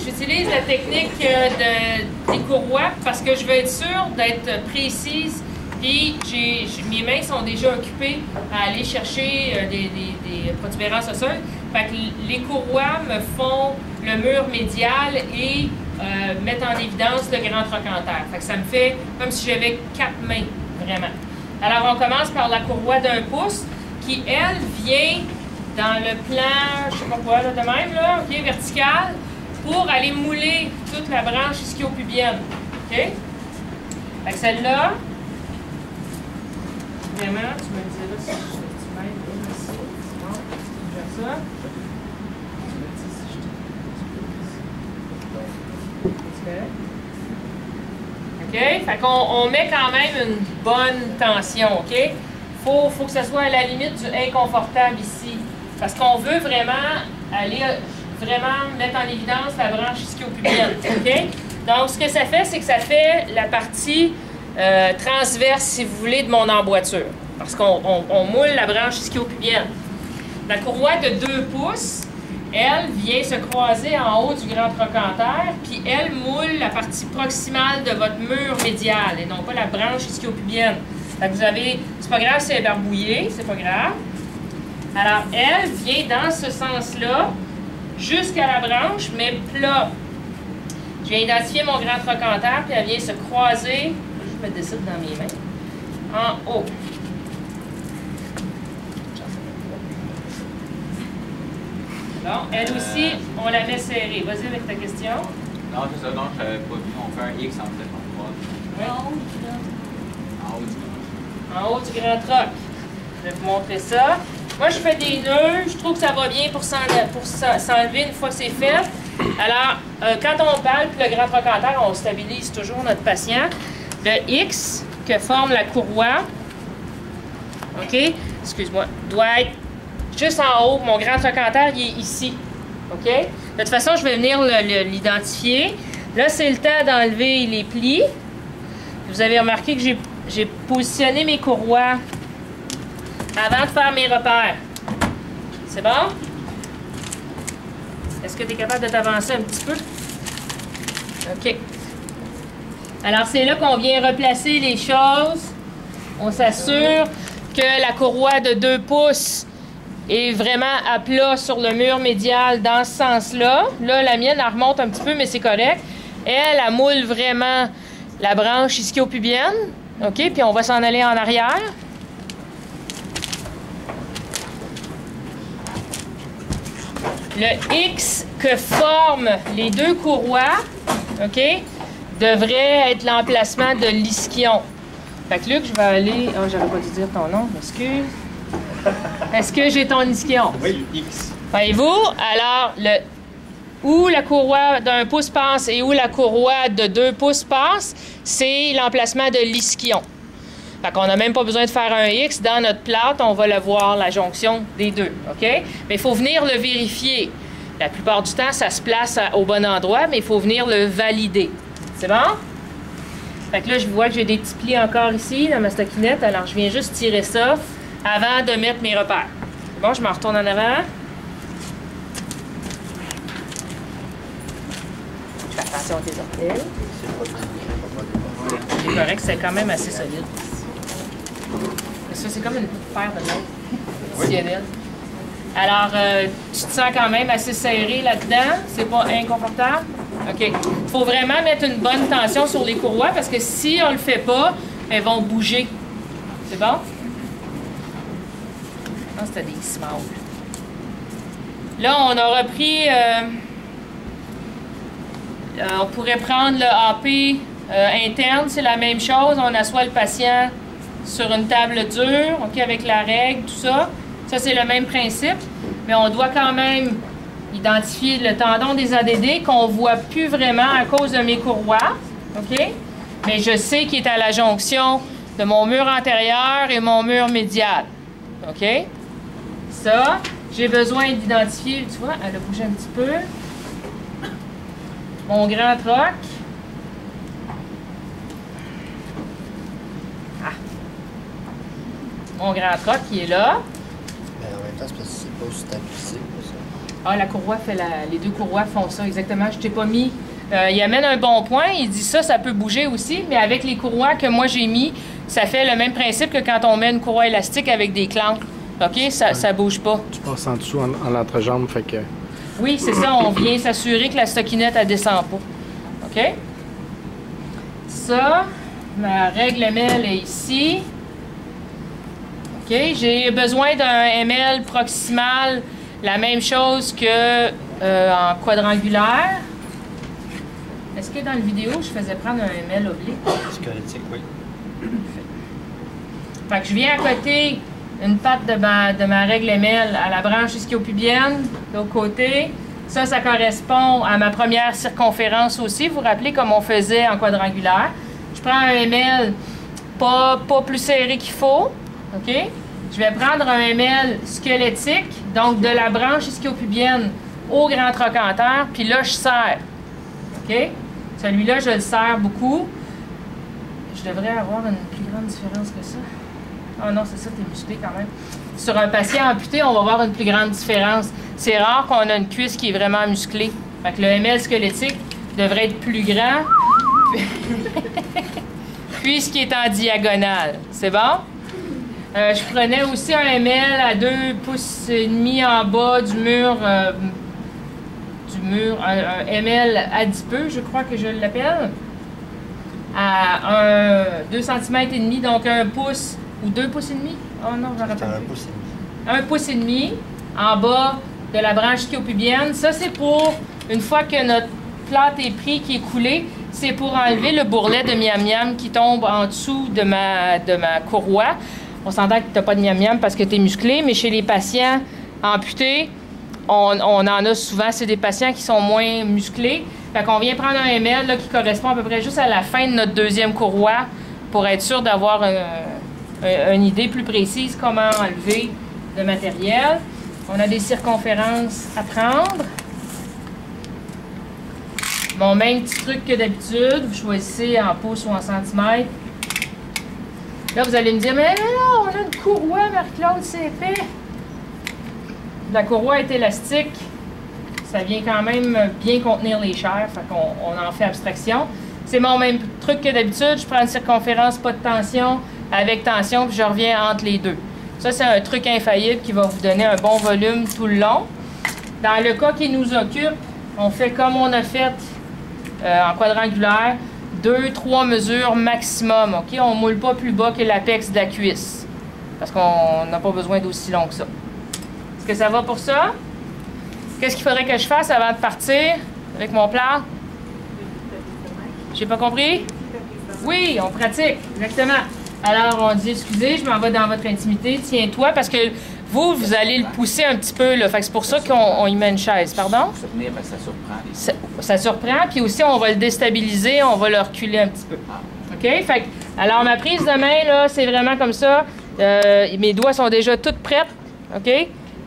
j'utilise la technique des courroies parce que je veux être sûre d'être précise. Puis mes mains sont déjà occupées à aller chercher des protubérances osseuses. Fait que les courroies me font le mur médial et mettent en évidence le grand trochanter. Fait que ça me fait comme si j'avais 4 mains, vraiment. Alors on commence par la courroie d'1 pouce qui, elle, vient dans le plan, je sais pas quoi, là, de même, là, OK, vertical, pour aller mouler toute la branche ischio-pubienne. OK? Fait que celle-là, vraiment, tu me diras si tu m'aides ici. C'est bon, je vais faire ça. OK? Fait qu'on met quand même une bonne tension, OK? Faut que ça soit à la limite du inconfortable ici. Parce qu'on veut vraiment aller mettre en évidence la branche ischio-pubienne, OK? Donc, ce que ça fait, c'est que ça fait la partie transverse, si vous voulez, de mon emboîture. Parce qu'on moule la branche ischio-pubienne. La courroie de 2 pouces, elle vient se croiser en haut du grand trochanter, puis elle moule la partie proximale de votre mur médial, et non pas la branche ischio-pubienne. Fait que vous avez, c'est pas grave si elle est barbouillée, c'est pas grave. Alors, elle vient dans ce sens-là, jusqu'à la branche, mais plat. Je viens identifier mon grand trochanter, puis elle vient se croiser, je me décide dans mes mains, en haut. Bon, elle aussi, on la met serrée. Vas-y avec ta question. Non, c'est ça, non, je n'avais pas vu. On fait un X en fait en droite. Oui. En haut du grand. En haut du grand troc. Je vais vous montrer ça. Moi, je fais des nœuds. Je trouve que ça va bien pour s'enlever une fois que c'est fait. Alors, quand on palpe le grand trochanter, on stabilise toujours notre patient. Le X que forme la courroie, OK, excuse-moi, doit être juste en haut. Mon grand trochanter, il est ici. OK? De toute façon, je vais venir l'identifier. Là, c'est le temps d'enlever les plis. Vous avez remarqué que j'ai positionné mes courroies avant de faire mes repères. C'est bon? Est-ce que tu es capable de t'avancer un petit peu? OK. Alors, c'est là qu'on vient replacer les choses. On s'assure que la courroie de 2 pouces est vraiment à plat sur le mur médial dans ce sens-là. Là, la mienne, elle remonte un petit peu, mais c'est correct. Elle moule vraiment la branche ischio-pubienne. OK? Puis on va s'en aller en arrière. Le X que forment les 2 courroies, OK, devrait être l'emplacement de l'ischion. Fait que Luc, je vais aller... Oh, j'aurais pas dû dire ton nom, excuse. Est-ce que j'ai ton ischion? Oui, le X. Voyez-vous? Alors, où la courroie d'1 pouce passe et où la courroie de 2 pouces passe, c'est l'emplacement de l'ischion. Fait qu'on n'a même pas besoin de faire un X. Dans notre plate, on va le voir, la jonction des 2. OK? Mais il faut venir le vérifier. La plupart du temps, ça se place au bon endroit, mais il faut venir le valider. C'est bon? Fait que là, je vois que j'ai des petits plis encore ici dans ma stockinette. Alors, je viens juste tirer ça avant de mettre mes repères. C'est bon? Je m'en retourne en avant. Je fais attention à tes orteils. C'est correct, c'est quand même assez solide. Ça, c'est comme une paire de mains additionnelle. Alors, tu te sens quand même assez serré là-dedans. C'est pas inconfortable. OK. Il faut vraiment mettre une bonne tension sur les courroies parce que si on le fait pas, elles vont bouger. C'est bon? Ah, c'était des small. Là, on a repris... on pourrait prendre le AP interne, c'est la même chose. On assoit le patient sur une table dure, OK, avec la règle, tout ça. Ça, c'est le même principe. Mais on doit quand même identifier le tendon des ADD qu'on ne voit plus vraiment à cause de mes courroies. OK? Mais je sais qu'il est à la jonction de mon mur antérieur et mon mur médial. OK? Ça, j'ai besoin d'identifier, tu vois, elle a bougé un petit peu. Mon grand troc. Ah. Mon grand troc qui est là. Mais en même temps, c'est parce que c'est pas stabilisé. Ah, la courroie fait les deux courroies font ça, exactement. Je t'ai pas mis. Il amène un bon point. Il dit ça peut bouger aussi, mais avec les courroies que moi j'ai mis, ça fait le même principe que quand on met une courroie élastique avec des clampes. OK? Ça bouge pas. Tu passes en dessous en entrejambe, fait que... Oui, c'est ça. On vient s'assurer que la stockinette, elle descend pas. OK? Ça, ma règle ML est ici. OK? J'ai besoin d'un ML proximal, la même chose que en quadrangulaire. Est-ce que dans la vidéo, je faisais prendre un ML oblique? Squelettique, oui. Fait que je viens à côté une patte de ma règle ML à la branche ischio-pubienne, de l'autre côté. Ça correspond à ma première circonférence aussi. Vous vous rappelez comme on faisait en quadrangulaire. Je prends un ML pas plus serré qu'il faut. OK? Je vais prendre un ML squelettique, donc de la branche ischio-pubienne au grand trochanteur, puis là, je serre. OK? Celui-là, je le serre beaucoup. Je devrais avoir une plus grande différence que ça. Ah non, c'est ça, t'es musclé quand même. Sur un patient amputé, on va avoir une plus grande différence. C'est rare qu'on a une cuisse qui est vraiment musclée. Fait que le ML squelettique devrait être plus grand, puisqu'il est en diagonale. C'est bon? Je prenais aussi un ML à 2,5 pouces en bas du mur, un ML adipeux, je crois que je l'appelle, à 2 cm et demi, donc 1 pouce ou 2 pouces et demi. Oh non, j'en rappelle plus. 1 pouce et demi en bas de la branche ischio-pubienne. Ça, c'est pour, une fois que notre plâtre est pris, qui est coulé, c'est pour enlever le bourrelet de miam-miam qui tombe en dessous de ma courroie. On s'entend que tu n'as pas de miam-miam parce que tu es musclé, mais chez les patients amputés, on en a souvent, c'est des patients qui sont moins musclés. Fait qu'on vient prendre un ML là, qui correspond à peu près juste à la fin de notre deuxième courroie pour être sûr d'avoir une idée plus précise comment enlever le matériel. On a des circonférences à prendre. Mon même petit truc que d'habitude, vous choisissez en pouces ou en centimètres. Là, vous allez me dire, mais là, on a une courroie, Marie-Claude, c'est épais. La courroie est élastique. Ça vient quand même bien contenir les chairs, fait qu'on en fait abstraction. C'est mon même truc que d'habitude. Je prends une circonférence, pas de tension, avec tension, puis je reviens entre les deux. Ça, c'est un truc infaillible qui va vous donner un bon volume tout le long. Dans le cas qui nous occupe, on fait comme on a fait en quadrangulaire, 2-3 mesures maximum. OK? On ne moule pas plus bas que l'apex de la cuisse, parce qu'on n'a pas besoin d'aussi long que ça. Est-ce que ça va pour ça? Qu'est-ce qu'il faudrait que je fasse avant de partir avec mon plat? J'ai pas compris? Oui, on pratique, exactement. Alors, on dit, excusez, je m'en vais dans votre intimité, tiens-toi, parce que vous allez le pousser un petit peu, là. Fait que c'est pour ça qu'on y met une chaise. Pardon? Soutenir, parce que ça surprend. Ça surprend, puis aussi, on va le déstabiliser, on va le reculer un petit peu. OK? Fait que, alors, ma prise de main, là, c'est vraiment comme ça. Mes doigts sont déjà toutes prêtes. OK?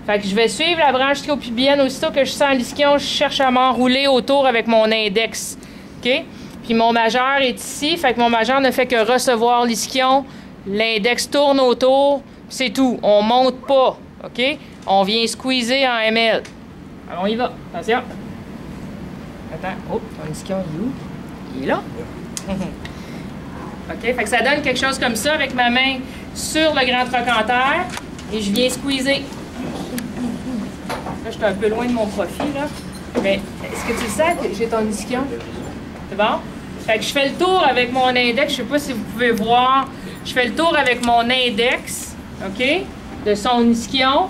Fait que je vais suivre la branche ischio-pubienne. Aussitôt que je sens l'ischion, je cherche à m'enrouler autour avec mon index. OK? Puis mon majeur est ici. Fait que mon majeur ne fait que recevoir l'ischion. L'index tourne autour. C'est tout. On monte pas. OK? On vient squeezer en ML. Alors, on y va. Attention. Attends. Oh, mon ischion, il est où? Il est là. OK? Fait que ça donne quelque chose comme ça avec ma main sur le grand trochanteur. Et je viens squeezer. Là, je suis un peu loin de mon profil, là. Mais est-ce que tu le sais que j'ai ton ischion? C'est bon? Fait que je fais le tour avec mon index. Je sais pas si vous pouvez voir. Je fais le tour avec mon index, OK? De son ischion.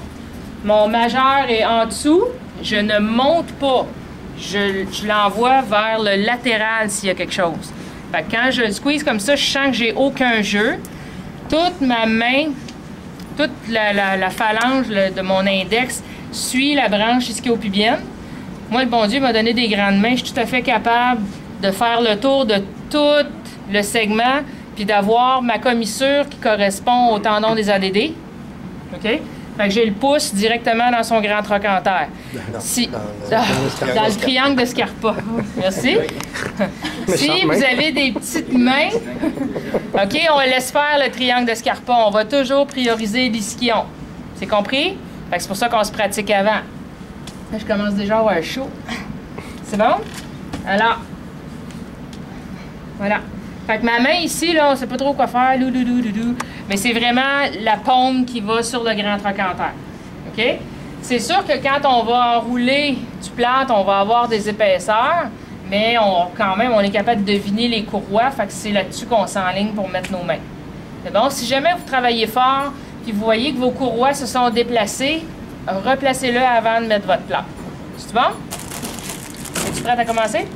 Mon majeur est en dessous. Je ne monte pas. Je l'envoie vers le latéral s'il y a quelque chose. Fait que quand je le squeeze comme ça, je sens que j'ai aucun jeu. Toute ma main, toute la phalange de mon index suit la branche ischio-pubienne. Moi, le bon Dieu m'a donné des grandes mains. Je suis tout à fait capable de faire le tour de tout le segment puis d'avoir ma commissure qui correspond au tendon des ADD. OK? Fait que j'ai le pouce directement dans son grand trochanteur. Dans le triangle de Scarpa. Merci. Si vous avez des petites mains, OK, on laisse faire le triangle de Scarpa. On va toujours prioriser l'ischion. C'est compris? Fait que c'est pour ça qu'on se pratique avant. Là, je commence déjà à avoir chaud. C'est bon? Alors, voilà. Fait que ma main ici, là, on ne sait pas trop quoi faire, mais c'est vraiment la paume qui va sur le grand trochanter. OK? C'est sûr que quand on va enrouler du plâtre, on va avoir des épaisseurs, mais quand même, on est capable de deviner les courroies, fait que c'est là-dessus qu'on s'enligne pour mettre nos mains. C'est bon? Si jamais vous travaillez fort, puis vous voyez que vos courroies se sont déplacées, replacez-le avant de mettre votre plâtre. C'est bon? Es-tu prête à commencer?